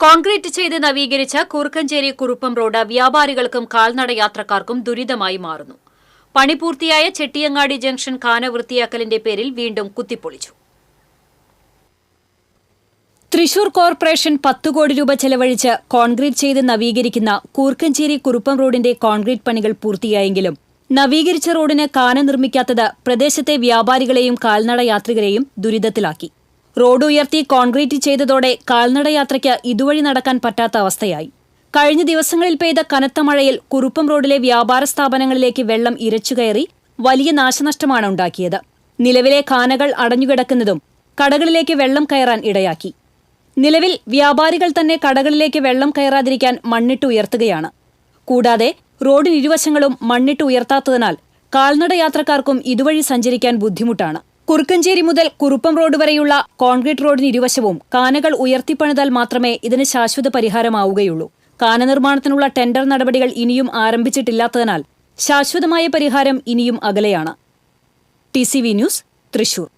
Concrete ചെയ്ത് നവീകരിച്ച കൂർക്കഞ്ചേരി-കുറുപ്പം road വ്യാപാരികൾക്കും കാൽനടയാത്രക്കാർക്കും ദുരിതമായി മാറുന്നു. പണി പൂർത്തിയായ ചെട്ടിയങ്ങാടി ജംഗ്ഷൻ കാന വൃത്തിയാക്കലിന്റെ പേരിൽ വീണ്ടും കുത്തിപ്പൊളിച്ചു. തൃശൂർ കോർപ്പറേഷൻ 10 കോടി രൂപ ചെലവഴിച്ച് കോൺക്രീറ്റ് ചെയ്ത് നവീകരിക്കുന്ന കൂർക്കഞ്ചേരി-കുറുപ്പം റോഡിന്റെ കോൺക്രീറ്റ് പണികൾ പൂർത്തിയായെങ്കിലും നവീകരിച്ച റോഡിന് കാന നിർമ്മിക്കാത്തത് പ്രദേശത്തെ വ്യാപാരികളെയും കാൽനടയാത്രികരെയും ദുരിതത്തിലാക്കി. റോഡ് ഉയർത്തി കോൺക്രീറ്റ് ചെയ്തതോടെ കാൽനടയാത്രയ്ക്ക് ഇതുവഴി നടക്കാൻ പറ്റാത്ത അവസ്ഥയായി. കഴിഞ്ഞ ദിവസങ്ങളിൽ പെയ്ത കനത്ത മഴയിൽ കുറുപ്പം റോഡിലെ വ്യാപാര സ്ഥാപനങ്ങളിലേക്ക് വെള്ളം ഇരച്ചുകയറി വലിയ നാശനഷ്ടമാണ് ഉണ്ടാക്കിയത്. നിലവിലെ കാനകൾ അടഞ്ഞുകിടക്കുന്നതും കടകളിലേക്ക് വെള്ളം കയറാൻ ഇടയാക്കി. നിലവിൽ വ്യാപാരികൾ തന്നെ കടകളിലേക്ക് വെള്ളം കയറാതിരിക്കാൻ മണ്ണിട്ട് ഉയർത്തുകയാണ്. കൂടാതെ റോഡിനിരുവശങ്ങളും മണ്ണിട്ട് ഉയർത്താത്തതിനാൽ കാൽനടയാത്രക്കാർക്കും ഇതുവഴി സഞ്ചരിക്കാൻ ബുദ്ധിമുട്ടാണ്. കുറുക്കഞ്ചേരി മുതൽ കുറുപ്പം റോഡ് വരെയുള്ള കോൺക്രീറ്റ് റോഡിന് ഇരുവശവും കാനകൾ ഉയർത്തിപ്പണിതാൽ മാത്രമേ ഇതിന് ശാശ്വത പരിഹാരമാവുകയുള്ളൂ. കാന നിർമ്മാണത്തിനുള്ള ടെൻഡർ നടപടികൾ ഇനിയും ആരംഭിച്ചിട്ടില്ലാത്തതിനാൽ ശാശ്വതമായ പരിഹാരം ഇനിയും അകലെയാണ്. TCV news, Thrissur.